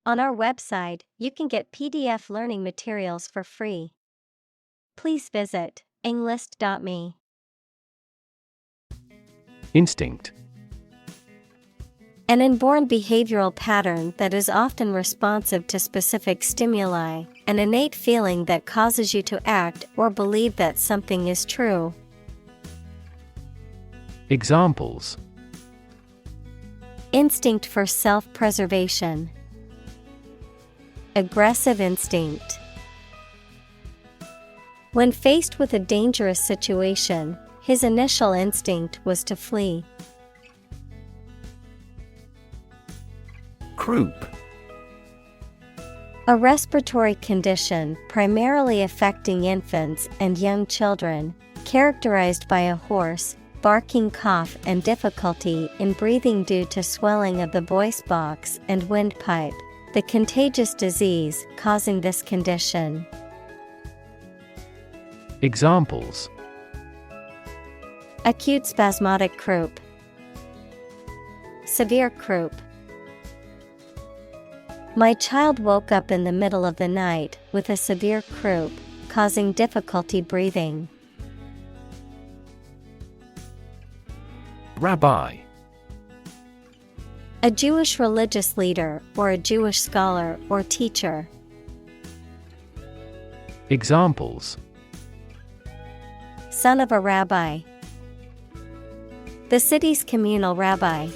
On our website, you can get PDF learning materials for free. Please visit englist.me. Instinct. An inborn behavioral pattern that is often responsive to specific stimuli, an innate feeling that causes you to act or believe that something is true. Examples: Instinct for self-preservation. Aggressive instinct. When faced with a dangerous situation, his initial instinct was to flee. Croup. A respiratory condition primarily affecting infants and young children, characterized by a hoarse, barking cough and difficulty in breathing due to swelling of the voice box and windpipe, the contagious disease causing this condition. Examples: Acute spasmodic croup. Severe croup. My child woke up in the middle of the night with a severe croup, causing difficulty breathing. Rabbi. A Jewish religious leader or a Jewish scholar or teacher. Examples: Son of a rabbi. The city's communal rabbi.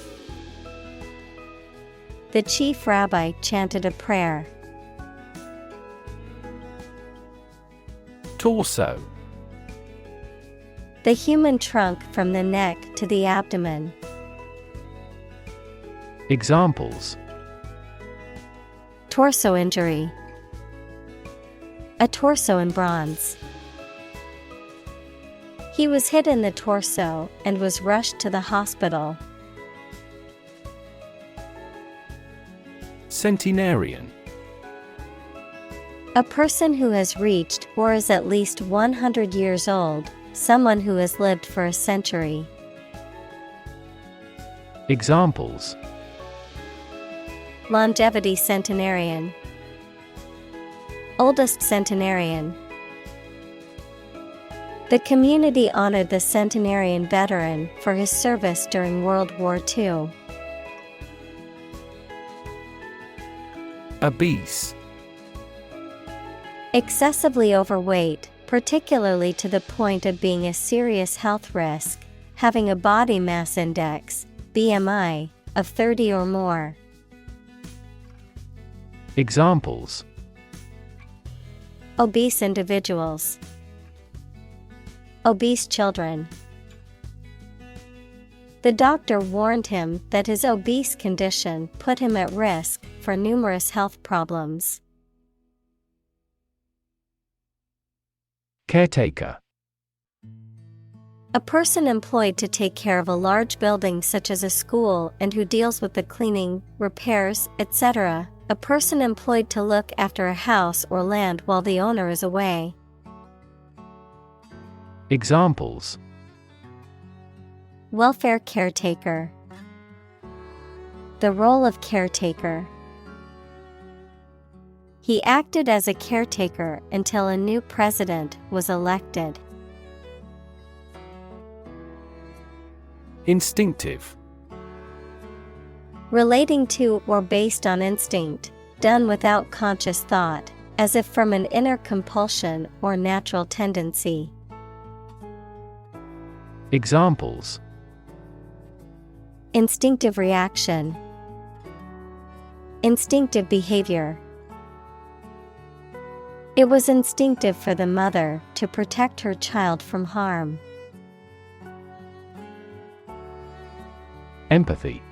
The chief rabbi chanted a prayer. Torso. The human trunk from the neck to the abdomen. Examples: Torso injury. A torso in bronze. He was hit in the torso and was rushed to the hospital. Centenarian. A person who has reached or is at least 100 years old, someone who has lived for a century. Examples: Longevity centenarian. Oldest centenarian. The community honored the centenarian veteran for his service during World War II. Obese. Excessively overweight, particularly to the point of being a serious health risk, having a body mass index, BMI, of 30 or more. Examples: Obese individuals. Obese children. The doctor warned him that his obese condition put him at risk for numerous health problems. Caretaker. A person employed to take care of a large building such as a school and who deals with the cleaning, repairs, etc. A person employed to look after a house or land while the owner is away. Examples: Welfare caretaker. The role of caretaker. He acted as a caretaker until a new president was elected. Instinctive. Relating to or based on instinct, done without conscious thought, as if from an inner compulsion or natural tendency. Examples: Instinctive reaction. Instinctive behavior. It was instinctive for the mother to protect her child from harm. Empathy.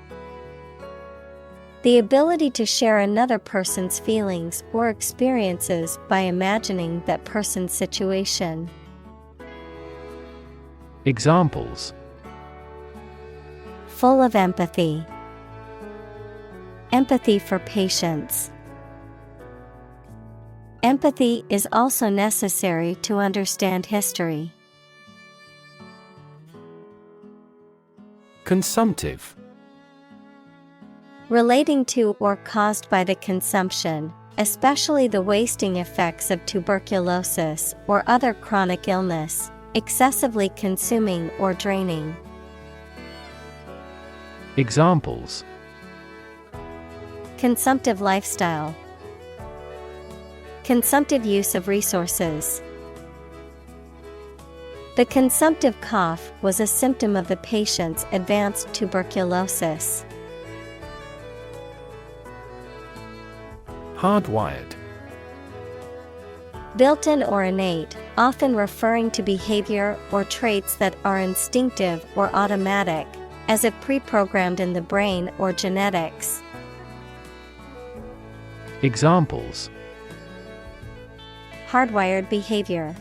The ability to share another person's feelings or experiences by imagining that person's situation. Examples: Full of empathy. Empathy for patients. Empathy is also necessary to understand history. Consumptive. Relating to or caused by the consumption, especially the wasting effects of tuberculosis or other chronic illness, excessively consuming or draining. Examples: Consumptive lifestyle. Consumptive use of resources. The consumptive cough was a symptom of the patient's advanced tuberculosis. Hardwired. Built-in or innate, often referring to behavior or traits that are instinctive or automatic, as if pre-programmed in the brain or genetics. Examples: Hardwired behavior.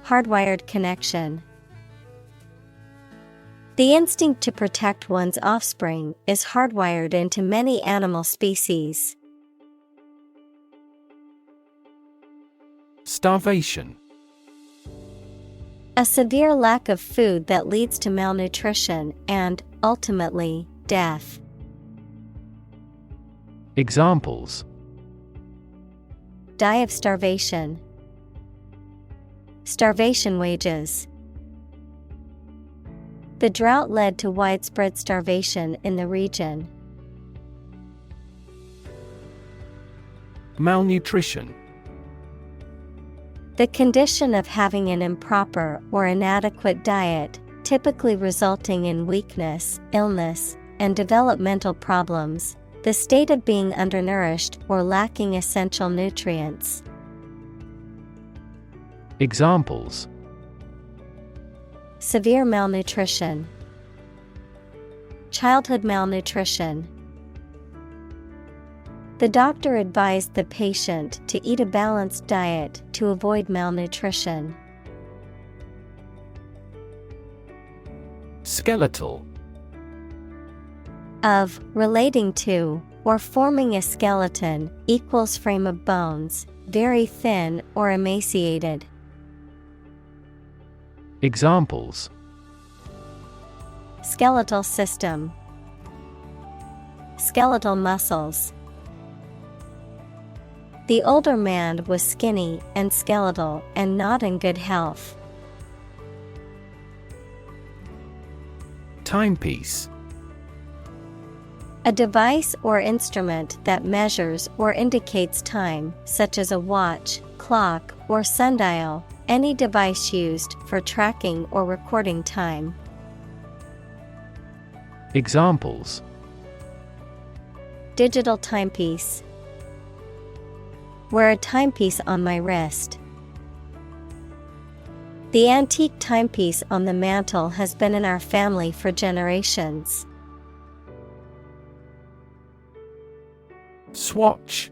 Hardwired connection. The instinct to protect one's offspring is hardwired into many animal species. Starvation. A severe lack of food that leads to malnutrition and, ultimately, death. Examples: Die of starvation. Starvation wages. The drought led to widespread starvation in the region. Malnutrition. The condition of having an improper or inadequate diet, typically resulting in weakness, illness, and developmental problems. The state of being undernourished or lacking essential nutrients. Examples: Severe malnutrition. Childhood malnutrition. The doctor advised the patient to eat a balanced diet to avoid malnutrition. Skeletal. Of, relating to, or forming a skeleton, equals frame of bones, very thin or emaciated. Examples: Skeletal system. Skeletal muscles. The older man was skinny and skeletal and not in good health. Timepiece. A device or instrument that measures or indicates time, such as a watch, clock, or sundial, any device used for tracking or recording time. Examples: Digital timepiece. Wear a timepiece on my wrist. The antique timepiece on the mantel has been in our family for generations. Swatch.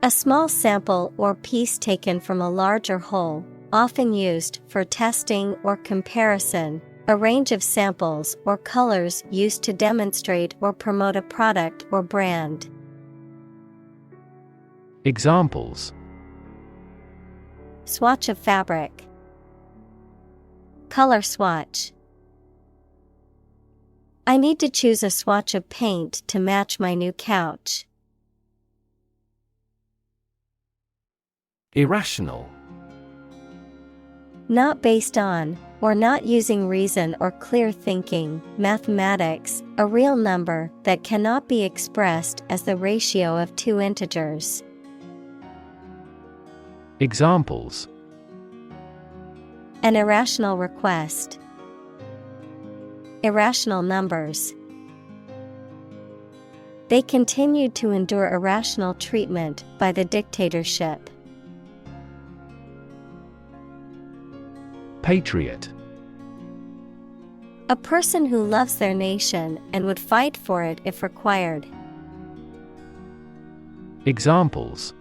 A small sample or piece taken from a larger whole, often used for testing or comparison, a range of samples or colors used to demonstrate or promote a product or brand. Examples: Swatch of fabric. Color swatch. I need to choose a swatch of paint to match my new couch. Irrational. Not based on, or not using reason or clear thinking, mathematics, a real number that cannot be expressed as the ratio of two integers. Examples: An irrational request. Irrational numbers. They continued to endure irrational treatment by the dictatorship. Patriot. A person who loves their nation and would fight for it if required. Examples: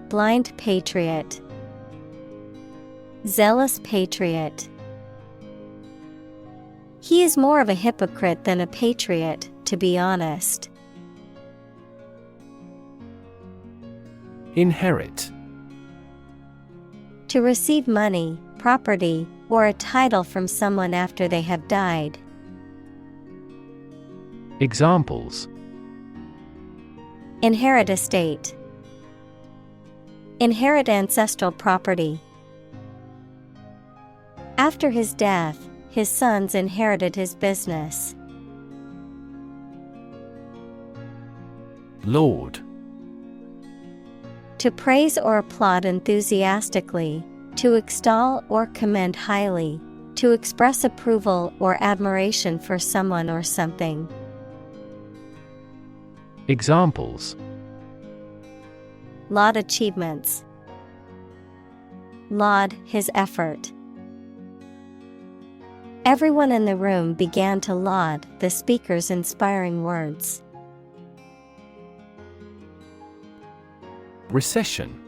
Blind patriot. Zealous patriot. He is more of a hypocrite than a patriot, to be honest. Inherit. To receive money, property, or a title from someone after they have died. Examples: inherit estate, inherit ancestral property. After his death, his sons inherited his business. Laud. To praise or applaud enthusiastically, to extol or commend highly, to express approval or admiration for someone or something. Examples: laud achievements, laud his effort. Everyone in the room began to laud the speaker's inspiring words. Recession.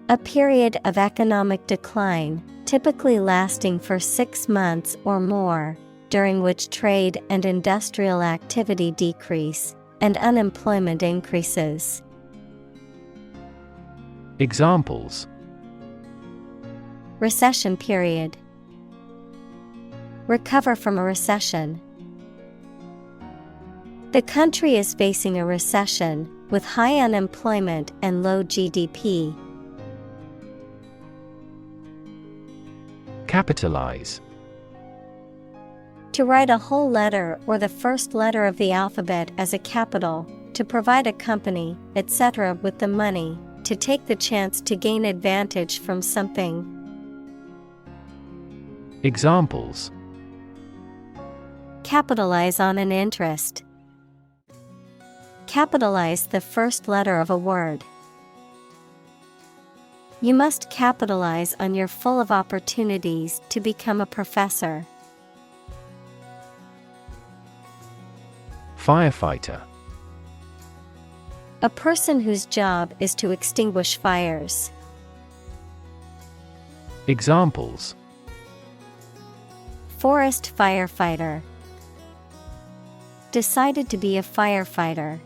A period of economic decline, typically lasting for 6 months or more, during which trade and industrial activity decrease, and unemployment increases. Examples: recession period, recover from a recession. The country is facing a recession, with high unemployment and low GDP. Capitalize. To write a whole letter or the first letter of the alphabet as a capital, to provide a company, etc. with the money, to take the chance to gain advantage from something. Examples: capitalize on an interest. Capitalize the first letter of a word. You must capitalize on your full of opportunities to become a professor. Firefighter. A person whose job is to extinguish fires. Examples: forest firefighter. Decided to be a firefighter.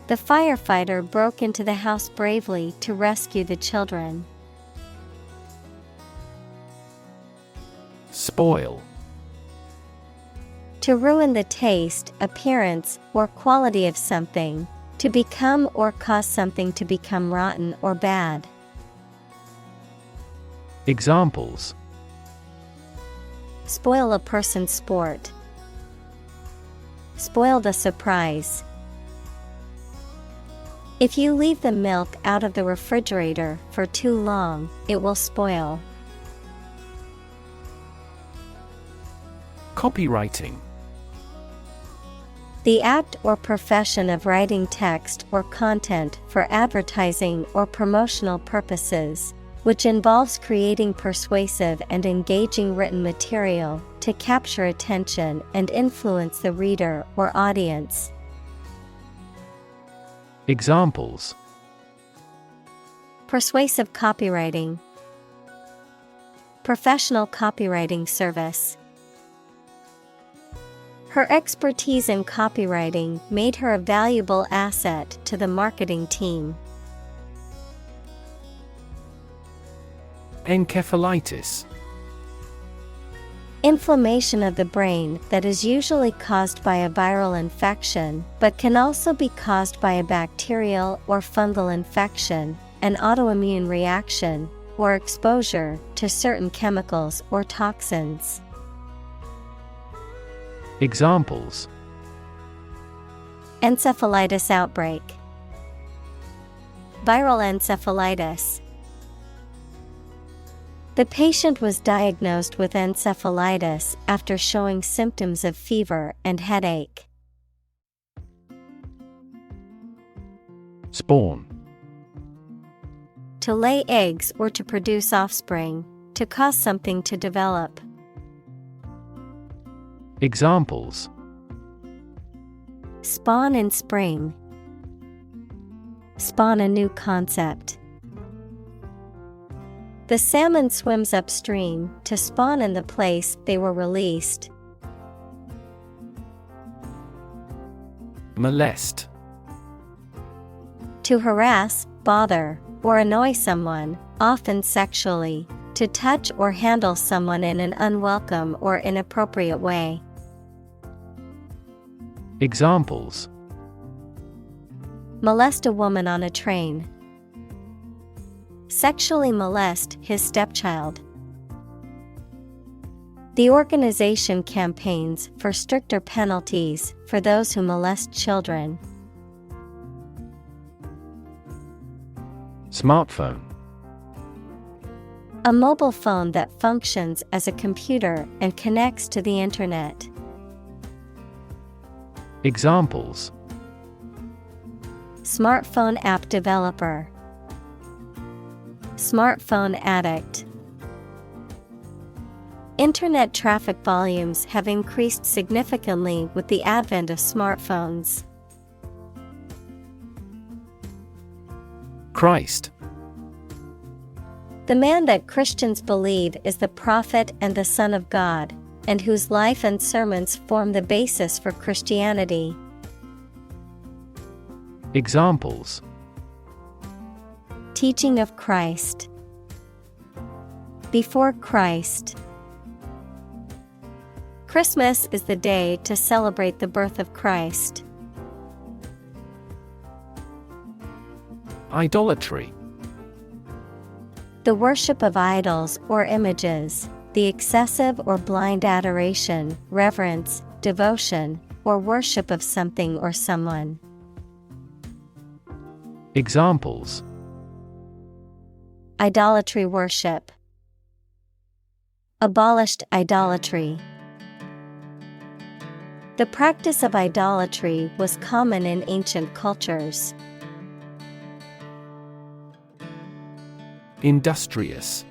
The firefighter broke into the house bravely to rescue the children. Spoil. To ruin the taste, appearance, or quality of something, to become or cause something to become rotten or bad. Examples: spoil a person's sport. Spoil the surprise. If you leave the milk out of the refrigerator for too long, it will spoil. Copywriting. The act or profession of writing text or content for advertising or promotional purposes, which involves creating persuasive and engaging written material to capture attention and influence the reader or audience. Examples: persuasive copywriting. Professional copywriting service. Her expertise in copywriting made her a valuable asset to the marketing team. Encephalitis. Inflammation of the brain that is usually caused by a viral infection, but can also be caused by a bacterial or fungal infection, an autoimmune reaction, or exposure to certain chemicals or toxins. Examples: encephalitis outbreak. Viral encephalitis. The patient was diagnosed with encephalitis after showing symptoms of fever and headache. Spawn. To lay eggs or to produce offspring, to cause something to develop. Examples: spawn in spring. Spawn a new concept. The salmon swims upstream to spawn in the place they were released. Molest. To harass, bother, or annoy someone, often sexually, To touch or handle someone in an unwelcome or inappropriate way. Examples: Molest a woman on a train. Sexually molest his stepchild. The organization campaigns for stricter penalties for those who molest children. Smartphone. A mobile phone that functions as a computer and connects to the internet. Examples: Smartphone app developer. Smartphone addict. Internet traffic volumes have increased significantly with the advent of smartphones. Christ. The man that Christians believe is the prophet and the Son of God, and whose life and sermons form the basis for Christianity. Examples: Teaching of Christ. Before Christ. Christmas is the day to celebrate the birth of Christ. Idolatry. The worship of idols or images, the excessive or blind adoration, reverence, devotion, or worship of something or someone. Examples: Idolatry worship. Abolished idolatry. The practice of idolatry was common in ancient cultures. Industrious.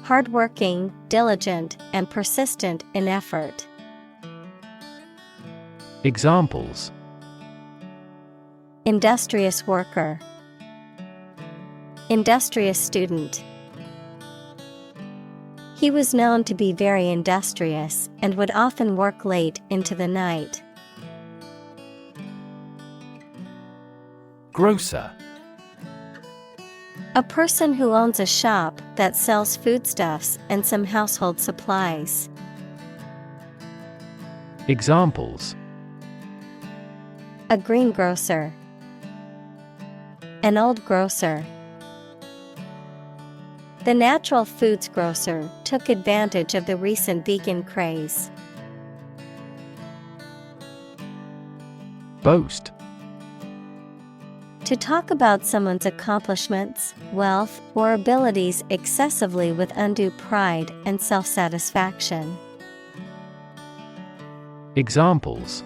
Hardworking, diligent, and persistent in effort. Examples: Industrious worker. Industrious student. He was known to be very industrious and would often work late into the night. Grocer. A person who owns a shop that sells foodstuffs and some household supplies. Examples: A greengrocer. An old grocer. The natural foods grocer took advantage of the recent vegan craze. Boast. To talk about someone's accomplishments, wealth, or abilities excessively with undue pride and self-satisfaction. Examples: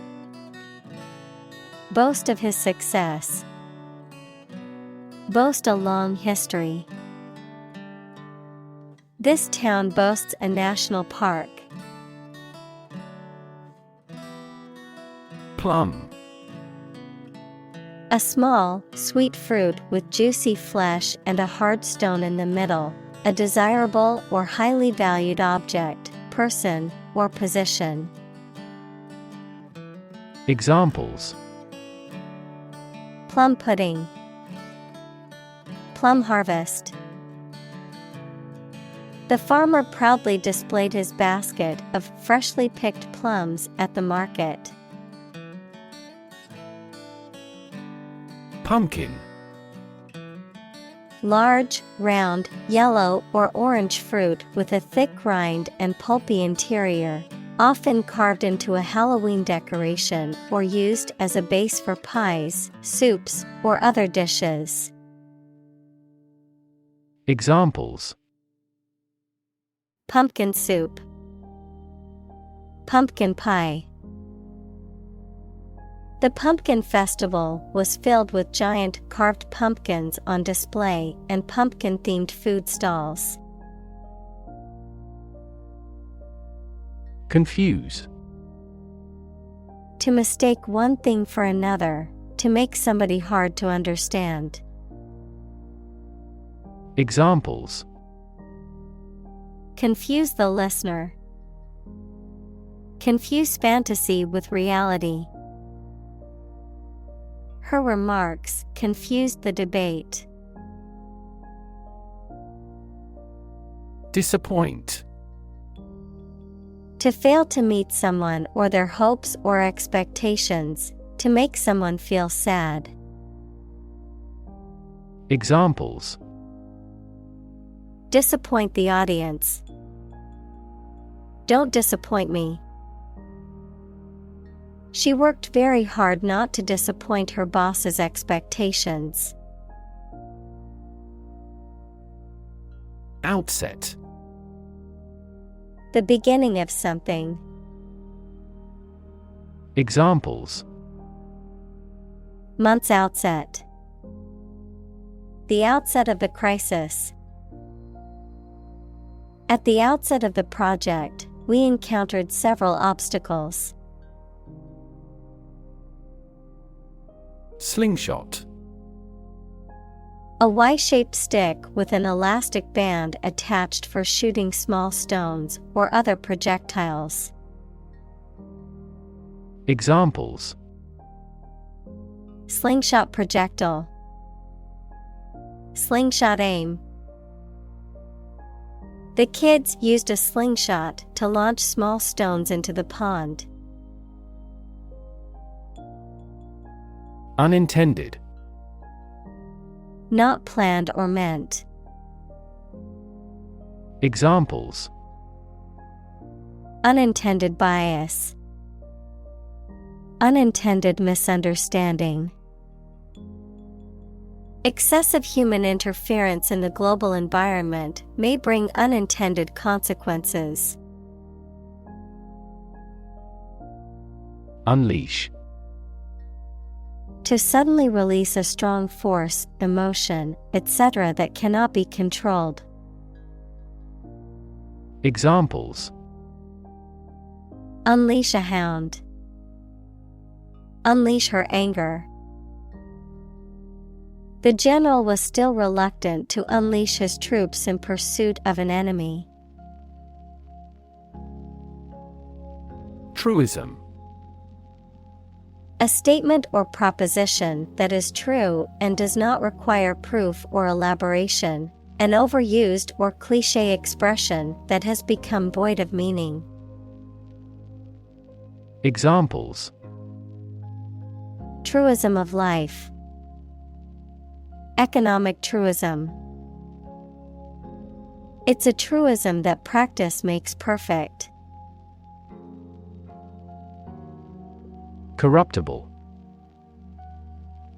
Boast of his success. Boast a long history. This town boasts a national park. Plum. A small, sweet fruit with juicy flesh and a hard stone in the middle, a desirable or highly valued object, person, or position. Examples: Plum pudding. Plum harvest. The farmer proudly displayed his basket of freshly picked plums at the market. Pumpkin. Large, round, yellow or orange fruit with a thick rind and pulpy interior, often carved into a Halloween decoration or used as a base for pies, soups, or other dishes. Examples: Pumpkin soup. Pumpkin pie. The pumpkin festival was filled with giant carved pumpkins on display and pumpkin-themed food stalls. Confuse. To mistake one thing for another, to make somebody hard to understand. Examples: Confuse the listener. Confuse fantasy with reality. Her remarks confused the debate. Disappoint. To fail to meet someone or their hopes or expectations, to make someone feel sad. Examples: Disappoint the audience. Don't disappoint me. She worked very hard not to disappoint her boss's expectations. Outset. The beginning of something. Examples: Month's outset. The outset of the crisis. At the outset of the project, we encountered several obstacles. Slingshot. A Y-shaped stick with an elastic band attached for shooting small stones or other projectiles. Examples: Slingshot projectile. Slingshot aim. The kids used a slingshot to launch small stones into the pond. Unintended. Not planned or meant. Examples: Unintended bias. Unintended misunderstanding. Excessive human interference in the global environment may bring unintended consequences. Unleash. To suddenly release a strong force, emotion, etc. that cannot be controlled. Examples: Unleash a hound. Unleash her anger. The general was still reluctant to unleash his troops in pursuit of an enemy. Truism. A statement or proposition that is true and does not require proof or elaboration, an overused or cliché expression that has become void of meaning. Examples: Truism of life. Economic truism. It's a truism that practice makes perfect. Corruptible.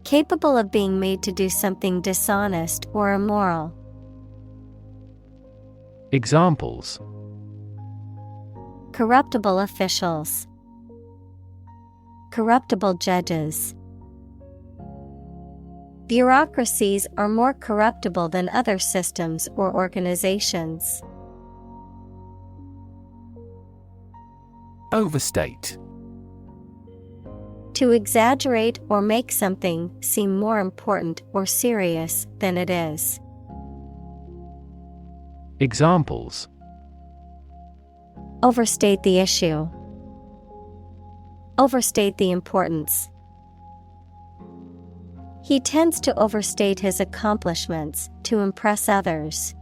Capable of being made to do something dishonest or immoral. Examples: Corruptible officials. Corruptible judges. Bureaucracies are more corruptible than other systems or organizations. Overstate. To exaggerate or make something seem more important or serious than it is. Examples: Overstate the issue. Overstate the importance. He tends to overstate his accomplishments to impress others.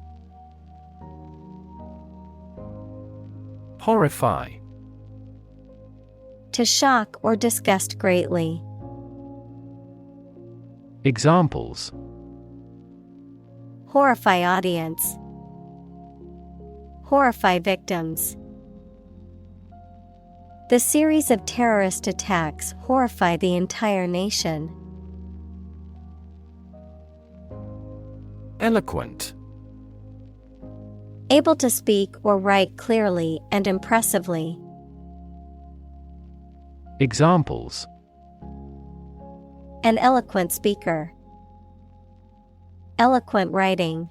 Horrify. To shock or disgust greatly. Examples: Horrify audience. Horrify victims. The series of terrorist attacks horrify the entire nation. Eloquent. Able to speak or write clearly and impressively. Examples: An eloquent speaker. Eloquent writing.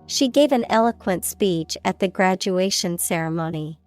She gave an eloquent speech at the graduation ceremony.